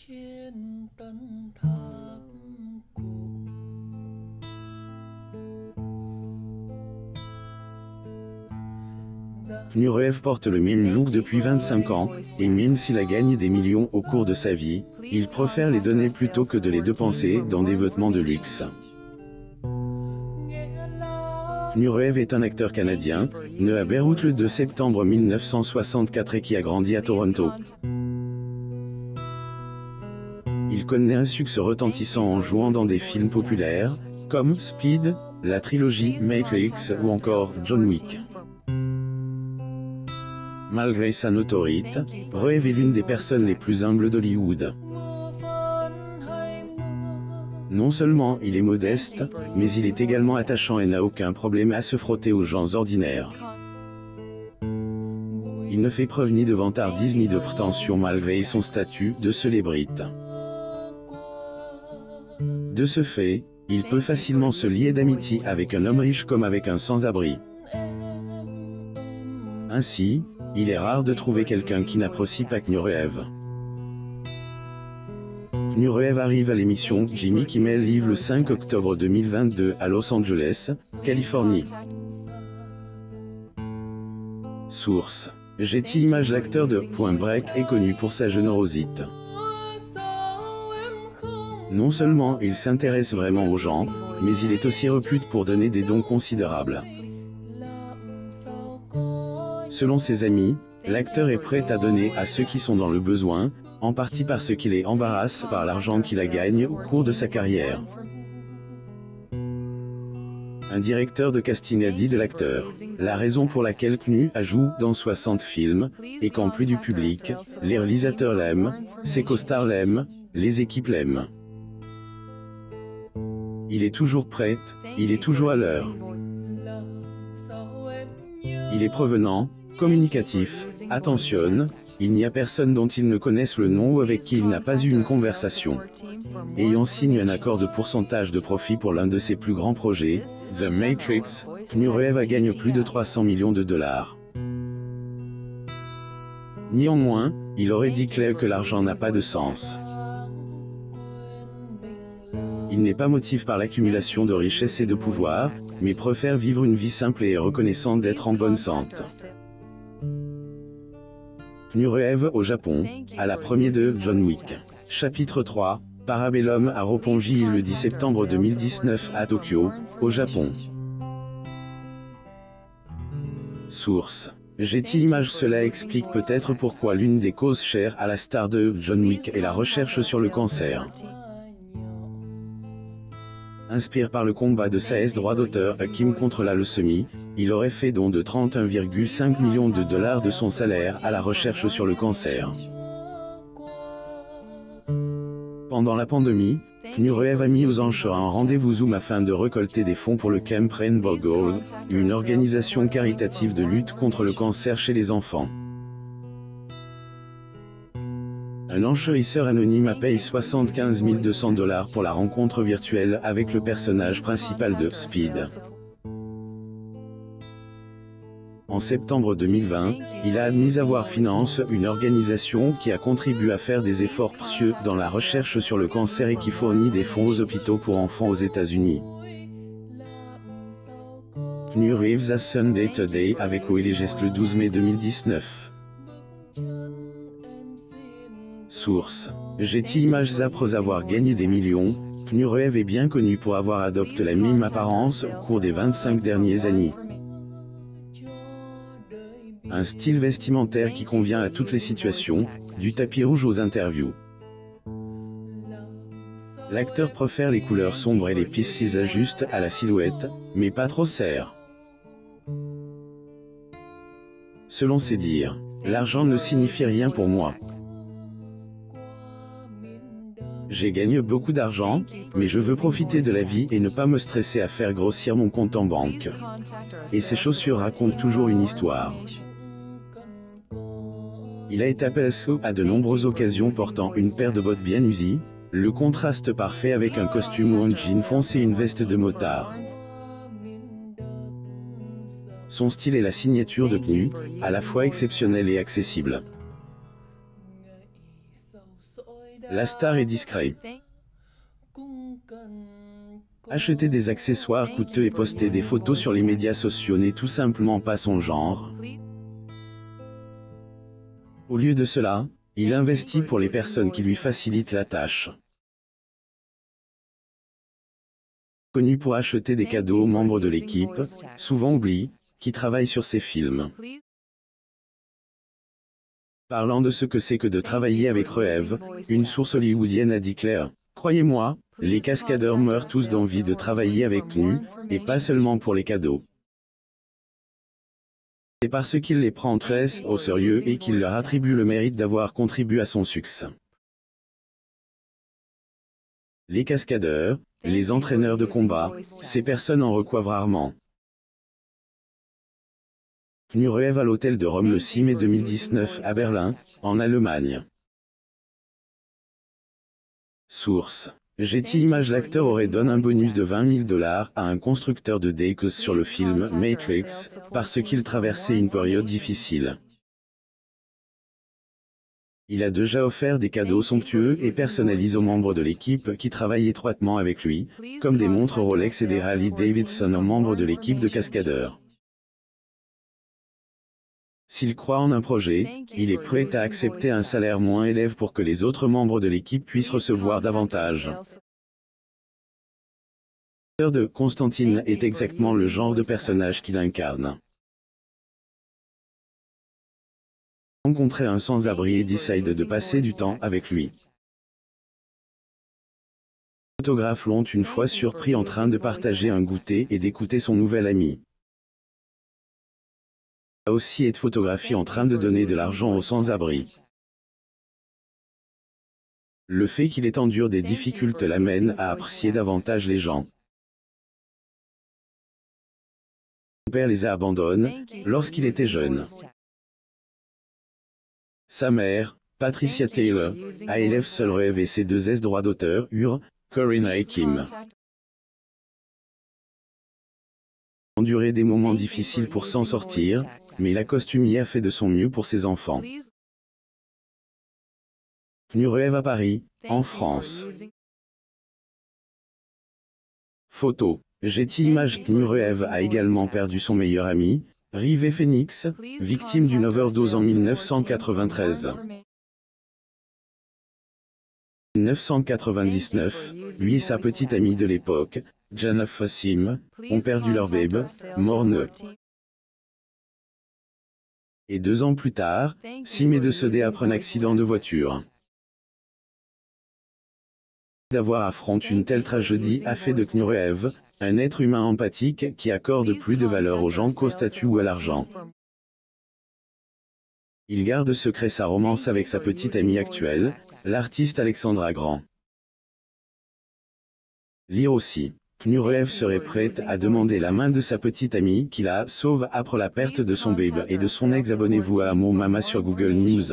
Chiến tân tháp cổ. Nureyev porte le même look depuis 25 ans, et même s'il a gagné des millions au cours de sa vie, il préfère les donner plutôt que de les dépenser dans des vêtements de luxe. Nureyev est un acteur canadien, né à Beyrouth le 2 septembre 1964 et qui a grandi à Toronto. Il connaît un succès retentissant en jouant dans des films populaires, comme Speed, la trilogie Matrix ou encore John Wick. Malgré sa notoriété, Nureyev est l'une des personnes les plus humbles d'Hollywood. Non seulement il est modeste, mais il est également attachant et n'a aucun problème à se frotter aux gens ordinaires. Il ne fait preuve ni de vantardise ni de prétention malgré son statut de célébrité. De ce fait, il peut facilement se lier d'amitié avec un homme riche comme avec un sans-abri. Ainsi, il est rare de trouver quelqu'un qui n'apprécie pas Nureyev. Nureyev arrive à l'émission Jimmy Kimmel Live le 5 octobre 2022 à Los Angeles, Californie. Source: Getty Images. L'acteur de Point Break est connu pour sa générosité. Non seulement il s'intéresse vraiment aux gens, mais il est aussi réputé pour donner des dons considérables. Selon ses amis, l'acteur est prêt à donner à ceux qui sont dans le besoin, en partie parce qu'il est embarrassé par l'argent qu'il a gagné au cours de sa carrière. Un directeur de casting a dit de l'acteur: la raison pour laquelle Knu a joué dans 60 films, et qu'en plus du public, les réalisateurs l'aiment, ses co-stars l'aiment, les équipes l'aiment. Il est toujours prêt, il est toujours à l'heure. Il est prévenant, communicatif, attentionne, il n'y a personne dont il ne connaisse le nom ou avec qui il n'a pas eu une conversation. Ayant signé un accord de pourcentage de profit pour l'un de ses plus grands projets, The Matrix, Nureyev a gagné plus de 300 millions de dollars. Néanmoins, il aurait dit clair que l'argent n'a pas de sens. Il n'est pas motivé par l'accumulation de richesses et de pouvoir, mais préfère vivre une vie simple et est reconnaissant d'être en bonne santé. Nureyev au Japon, à la première de John Wick. Chapitre 3, Parabellum à Roppongi le 10 septembre 2019 à Tokyo, au Japon. Source: Getty Images. Cela explique peut-être pourquoi l'une des causes chères à la star de John Wick est la recherche sur le cancer. Inspiré par le combat de sa droit d'auteur Kim contre la leucémie, il aurait fait don de 31,5 millions de dollars de son salaire à la recherche sur le cancer. Pendant la pandémie, Nureyev a mis aux enchères un rendez-vous Zoom afin de récolter des fonds pour le Camp Rainbow Gold, une organisation caritative de lutte contre le cancer chez les enfants. Un enchérisseur anonyme a payé 75 200 dollars pour la rencontre virtuelle avec le personnage principal de Speed. En septembre 2020, il a admis avoir financé une organisation qui a contribué à faire des efforts précieux dans la recherche sur le cancer et qui fournit des fonds aux hôpitaux pour enfants aux États-Unis. Nureyev a Sunday Today avec Willy Gest le 12 mai 2019. Source: Getty Images. Après avoir gagné des millions, Nureyev est bien connu pour avoir adopté la même apparence au cours des 25 dernières années. Un style vestimentaire qui convient à toutes les situations, du tapis rouge aux interviews. L'acteur préfère les couleurs sombres et les pistes s'ajustent à la silhouette, mais pas trop serre. Selon ses dires, l'argent ne signifie rien pour moi. J'ai gagné beaucoup d'argent, mais je veux profiter de la vie et ne pas me stresser à faire grossir mon compte en banque. Et ses chaussures racontent toujours une histoire. Il a été aperçu à de nombreuses occasions portant une paire de bottes bien usées, le contraste parfait avec un costume ou un jean foncé et une veste de motard. Son style est la signature de Knu, à la fois exceptionnel et accessible. La star est discret. Acheter des accessoires coûteux et poster des photos sur les médias sociaux n'est tout simplement pas son genre. Au lieu de cela, il investit pour les personnes qui lui facilitent la tâche. Connu pour acheter des cadeaux aux membres de l'équipe, souvent oubliés, qui travaillent sur ses films. Parlant de ce que c'est que de travailler avec Reeves, une source hollywoodienne a dit clair, « Croyez-moi, les cascadeurs meurent tous d'envie de travailler avec nous, et pas seulement pour les cadeaux. C'est parce qu'il les prend très au sérieux et qu'il leur attribue le mérite d'avoir contribué à son succès. » Les cascadeurs, les entraîneurs de combat, ces personnes en recoivent rarement. Keanu Reeves à l'hôtel de Rome le 6 mai 2019 à Berlin, en Allemagne. Source. Getty Images. L'acteur aurait donné un bonus de $20 000 à un constructeur de decks sur le film Matrix, parce qu'il traversait une période difficile. Il a déjà offert des cadeaux somptueux et personnalisés aux membres de l'équipe qui travaillent étroitement avec lui, comme des montres Rolex et des Harley-Davidson aux membres de l'équipe de cascadeurs. S'il croit en un projet, il est prêt à accepter un salaire moins élevé pour que les autres membres de l'équipe puissent recevoir davantage. L'acteur de Constantine est exactement le genre de personnage qu'il incarne. Rencontrer un sans-abri et décide de passer du temps avec lui. Les photographes l'ont une fois surpris en train de partager un goûter et d'écouter son nouvel ami. Il a aussi été photographié en train de donner de l'argent aux sans-abri. Le fait qu'il ait enduré des difficultés l'amène à apprécier davantage les gens. Son père les a abandonnés lorsqu'il était jeune. Sa mère, Patricia Taylor, a élevé seul Reeves et ses deux droits d'auteur, Corinna et Kim. Enduré des moments difficiles pour s'en sortir, mais la costumière a fait de son mieux pour ses enfants. Keanu Reeves à Paris, en France. Photo. Getty Images. Keanu Reeves a également perdu son meilleur ami, River Phoenix, victime d'une overdose en 1993. En 1999, lui et sa petite amie de l'époque, Jana Fassim, ont perdu leur bébé, mort-né. Et 2 ans plus tard, Sim est décédé après un accident de voiture. D'avoir affronté une telle tragédie a fait de Keanu Reeves un être humain empathique qui accorde plus de valeur aux gens qu'au statut ou à l'argent. Il garde secret sa romance avec sa petite amie actuelle, l'artiste Alexandra Grant. Lire aussi. Keanu Reeves serait prête à demander la main de sa petite amie qui la sauve après la perte de son bébé et de son ex. Abonnez-vous à Amour Mama sur Google News.